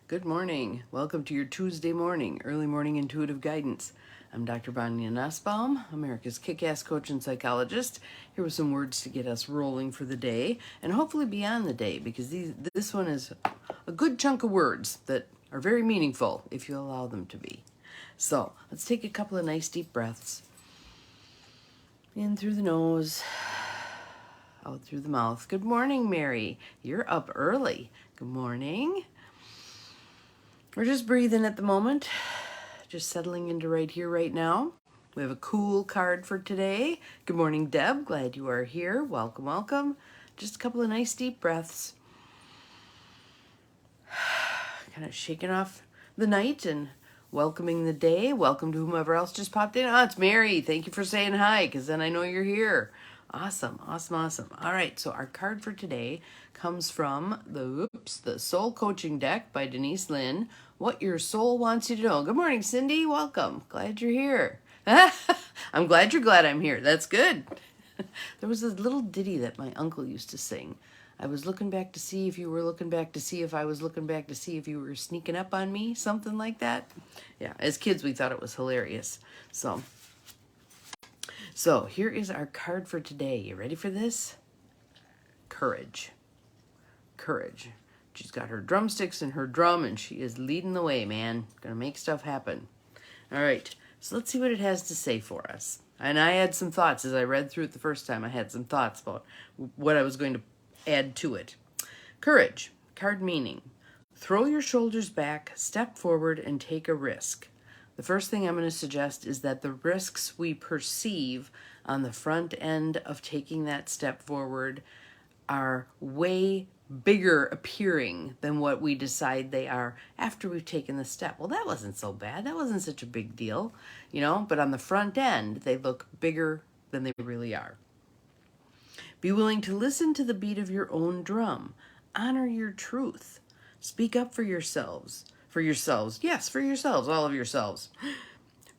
Good morning. Welcome to your Tuesday morning, early morning intuitive guidance. I'm Dr. Bonnie Nussbaum, America's kick-ass coach and psychologist, here with some words to get us rolling for the day and hopefully beyond the day, because this one is a good chunk of words that are very meaningful if you allow them to be. So let's take a couple of nice deep breaths. In through the nose, out through the mouth. Good morning, Mary. You're up early. Good morning. We're just breathing at the moment, just settling into right here, right now. We have a cool card for today. Good morning, Deb. Glad you are here. Welcome, welcome. Just a couple of nice deep breaths. Kind of shaking off the night and welcoming the day. Welcome to whomever else just popped in. Oh, it's Mary. Thank you for saying hi, because then I know you're here. Awesome, awesome, awesome. All right, so our card for today comes from the Soul Coaching Deck by Denise Lynn. What your soul wants you to know. Good morning, Cindy. Welcome. Glad you're here. I'm glad you're glad I'm here. That's good. There was this little ditty that my uncle used to sing. I was looking back to see if you were looking back to see if I was looking back to see if you were sneaking up on me, something like that. Yeah, as kids we thought it was hilarious. So here is our card for today. You ready for this? Courage. Courage. She's got her drumsticks and her drum, and she is leading the way, man. Gonna make stuff happen. All right, so let's see what it has to say for us. And I had some thoughts as I read through it the first time. I had some thoughts about what I was going to add to it. Courage. Card meaning. Throw your shoulders back, step forward, and take a risk. The first thing I'm going to suggest is that the risks we perceive on the front end of taking that step forward are way bigger appearing than what we decide they are after we've taken the step. Well, that wasn't so bad. That wasn't such a big deal, but on the front end, they look bigger than they really are. Be willing to listen to the beat of your own drum. Honor your truth. Speak up for yourselves. Yes, for yourselves, all of yourselves.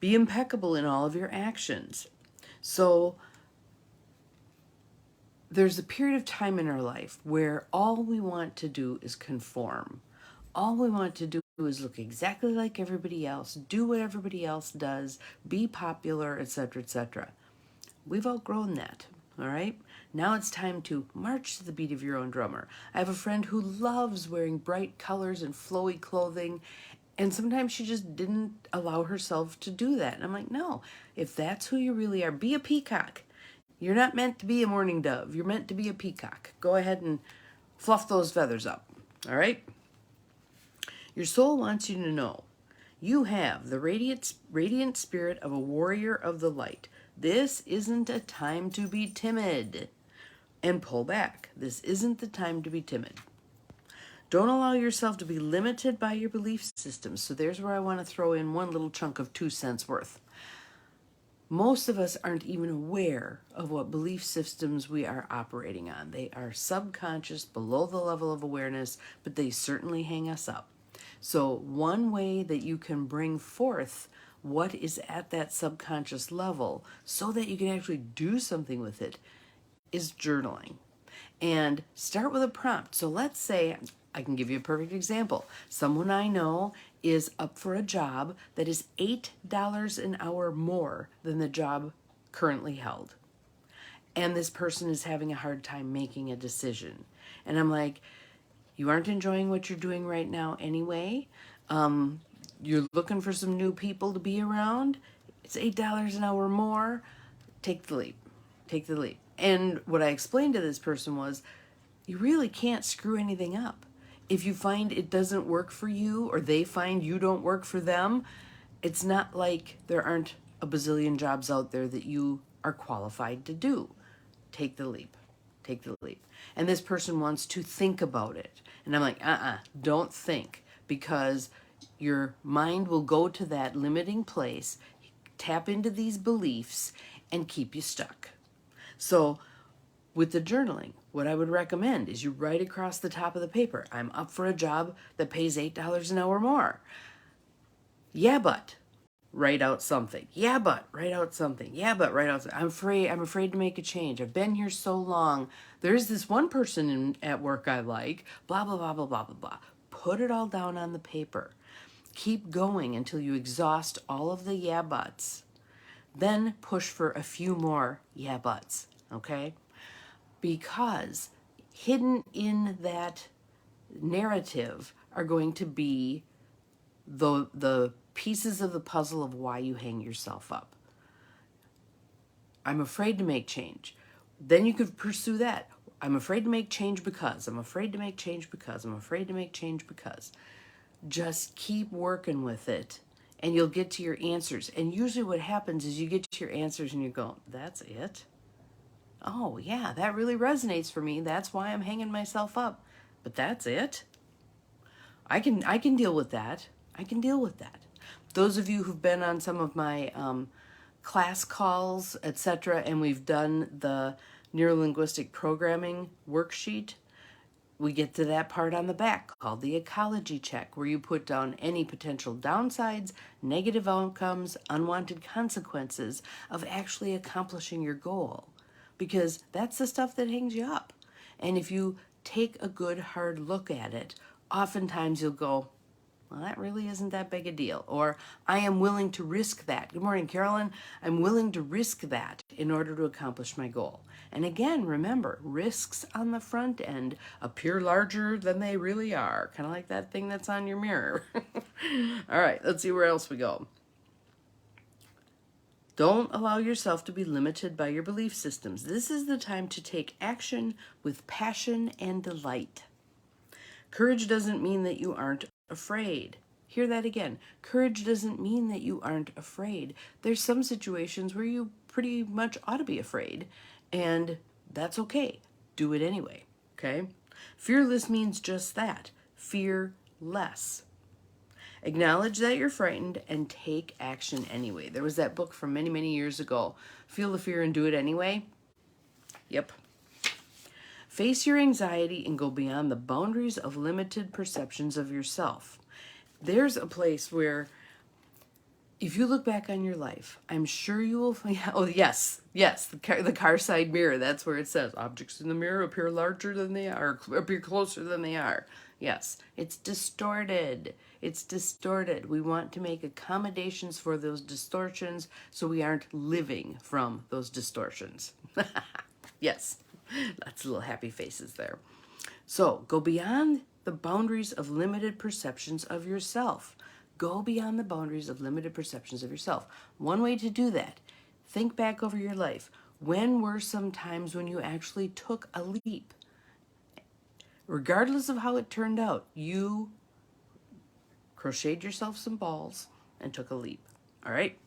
Be impeccable in all of your actions. So there's a period of time in our life where all we want to do is conform. All we want to do is look exactly like everybody else, do what everybody else does, be popular, etc., etc. We've outgrown that, all right? Now it's time to march to the beat of your own drummer. I have a friend who loves wearing bright colors and flowy clothing, and sometimes she just didn't allow herself to do that. And I'm like, no, if that's who you really are, be a peacock. You're not meant to be a mourning dove. You're meant to be a peacock. Go ahead and fluff those feathers up, all right? Your soul wants you to know you have the radiant spirit of a warrior of the light. This isn't a time to be timid. And pull back. This isn't the time to be timid. Don't allow yourself to be limited by your belief systems. So there's where I want to throw in one little chunk of 2 cents worth. Most of us aren't even aware of what belief systems we are operating on. They are subconscious, below the level of awareness, but they certainly hang us up. So one way that you can bring forth what is at that subconscious level so that you can actually do something with it is journaling. And start with a prompt. So let's say, I can give you a perfect example. Someone I know is up for a job that is $8 an hour more than the job currently held. And this person is having a hard time making a decision. And I'm like, you aren't enjoying what you're doing right now anyway. You're looking for some new people to be around. It's $8 an hour more. Take the leap. Take the leap. And what I explained to this person was, you really can't screw anything up. If you find it doesn't work for you, or they find you don't work for them, it's not like there aren't a bazillion jobs out there that you are qualified to do. Take the leap. Take the leap. And this person wants to think about it. And I'm like, don't think, because your mind will go to that limiting place, tap into these beliefs, and keep you stuck. So with the journaling, what I would recommend is you write across the top of the paper, I'm up for a job that pays $8 an hour more. Yeah, but write out something. Yeah, but write out something. Yeah, but write out something. I'm afraid to make a change. I've been here so long. There's this one person at work I like, blah, blah, blah, blah, blah, blah, blah. put it all down on the paper. Keep going until you exhaust all of the yeah buts. Then push for a few more yeah buts, okay? Because hidden in that narrative are going to be the pieces of the puzzle of why you hang yourself up. I'm afraid to make change. Then you could pursue that. I'm afraid to make change because. I'm afraid to make change because. I'm afraid to make change because. Just keep working with it and you'll get to your answers. And usually what happens is you get to your answers and you go, that's it? Oh, yeah, that really resonates for me. That's why I'm hanging myself up. But that's it? I can deal with that. I can deal with that. Those of you who've been on some of my class calls, etc., and we've done the neurolinguistic programming worksheet, we get to that part on the back called the ecology check, where you put down any potential downsides, negative outcomes, unwanted consequences of actually accomplishing your goal. Because that's the stuff that hangs you up. And if you take a good hard look at it, oftentimes you'll go, well, that really isn't that big a deal. Or, I am willing to risk that. Good morning, Carolyn. I'm willing to risk that in order to accomplish my goal. And again, remember, risks on the front end appear larger than they really are. Kind of like that thing that's on your mirror. All right, let's see where else we go. Don't allow yourself to be limited by your belief systems. This is the time to take action with passion and delight. Courage doesn't mean that you aren't afraid. Hear that again. Courage doesn't mean that you aren't afraid. There's some situations where you pretty much ought to be afraid, and that's okay. Do it anyway, okay? Fearless means just that. Fear less. Acknowledge that you're frightened and take action anyway. There was that book from many, many years ago, Feel the Fear and Do It Anyway. Yep. Face your anxiety and go beyond the boundaries of limited perceptions of yourself. There's a place where, if you look back on your life, I'm sure you will find, oh yes, the car side mirror, that's where it says, objects in the mirror appear larger than they are, appear closer than they are. Yes, it's distorted. It's distorted. We want to make accommodations for those distortions so we aren't living from those distortions. Yes, lots of little happy faces there. So go beyond the boundaries of limited perceptions of yourself. Go beyond the boundaries of limited perceptions of yourself. One way to do that, think back over your life. When were some times when you actually took a leap? Regardless of how it turned out, you crocheted yourself some balls and took a leap. All right?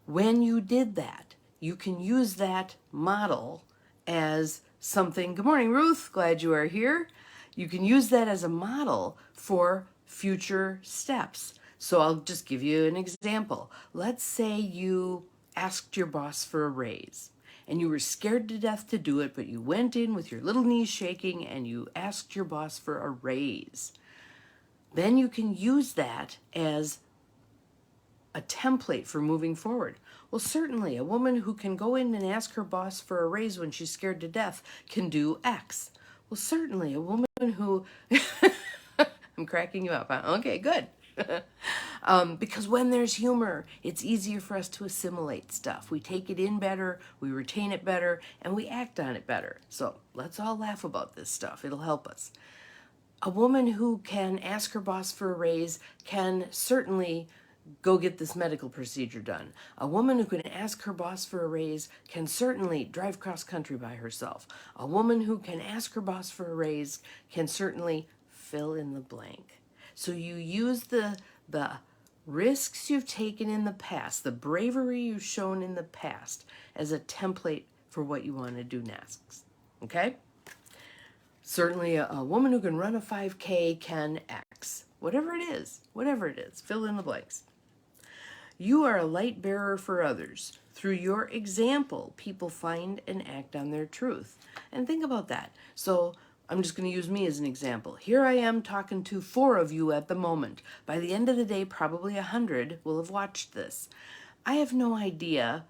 When you did that, you can use that model as something. Good morning, Ruth. Glad you are here. You can use that as a model for future steps. So I'll just give you an example. Let's say you asked your boss for a raise and you were scared to death to do it, but you went in with your little knees shaking and you asked your boss for a raise. Then you can use that as a template for moving forward. Well, certainly a woman who can go in and ask her boss for a raise when she's scared to death can do X. Well, certainly a woman who, I'm cracking you up, huh? Okay, good. Because when there's humor, it's easier for us to assimilate stuff. We take it in better, we retain it better, and we act on it better. So let's all laugh about this stuff. It'll help us. A woman who can ask her boss for a raise can certainly go get this medical procedure done. A woman who can ask her boss for a raise can certainly drive cross country by herself. A woman who can ask her boss for a raise can certainly fill in the blank. So you use the risks you've taken in the past, the bravery you've shown in the past as a template for what you want to do next. Okay? Certainly a woman who can run a 5K can X. Whatever it is, fill in the blanks. You are a light bearer for others. Through your example, people find and act on their truth. And think about that. So I'm just going to use me as an example. Here I am talking to 4 of you at the moment. By the end of the day, probably 100 will have watched this. I have no idea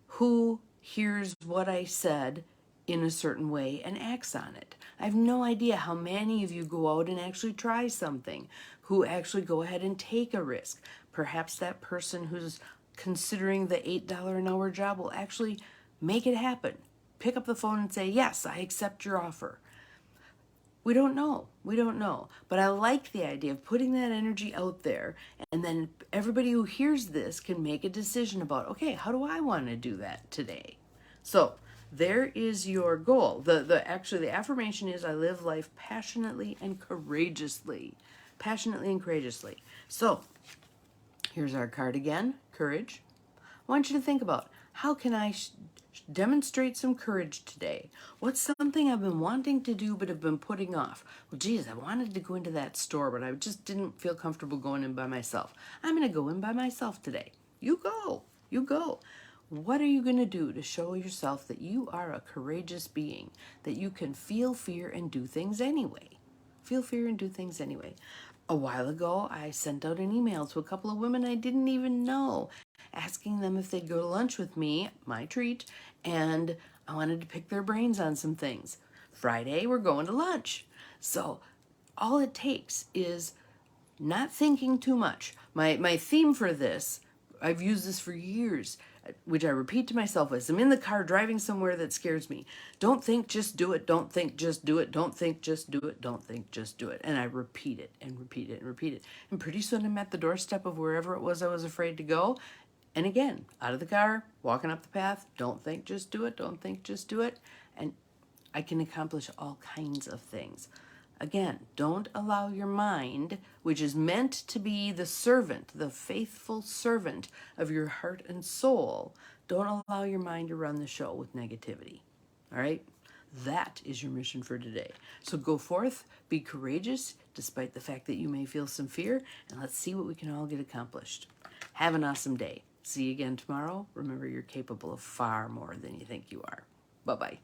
who hears what I said in a certain way and acts on it. I have no idea how many of you go out and actually try something, who actually go ahead and take a risk. Perhaps that person who's considering the $8 an hour job will actually make it happen. Pick up the phone and say, yes, I accept your offer. We don't know. We don't know. But I like the idea of putting that energy out there, and then everybody who hears this can make a decision about, okay, how do I want to do that today? So there is your goal. The affirmation is, I live life passionately and courageously. Passionately and courageously. So here's our card again, courage. I want you to think about, how can I demonstrate some courage today? What's something I've been wanting to do but have been putting off? Well, geez, I wanted to go into that store, but I just didn't feel comfortable going in by myself. I'm going to go in by myself today. You go. You go. What are you going to do to show yourself that you are a courageous being, that you can feel fear and do things anyway? Feel fear and do things anyway. A while ago, I sent out an email to a couple of women I didn't even know, asking them if they'd go to lunch with me, my treat, and I wanted to pick their brains on some things. Friday, we're going to lunch. So all it takes is not thinking too much. My theme for this, I've used this for years, which I repeat to myself as I'm in the car driving somewhere that scares me. Don't think, just do it. Don't think, just do it. Don't think, just do it. Don't think, just do it. And I repeat it and repeat it and repeat it. And pretty soon I'm at the doorstep of wherever it was I was afraid to go. And again, out of the car, walking up the path, don't think, just do it. Don't think, just do it. And I can accomplish all kinds of things. Again, don't allow your mind, which is meant to be the servant, the faithful servant of your heart and soul, don't allow your mind to run the show with negativity. All right? That is your mission for today. So go forth, be courageous, despite the fact that you may feel some fear, and let's see what we can all get accomplished. Have an awesome day. See you again tomorrow. Remember, you're capable of far more than you think you are. Bye-bye.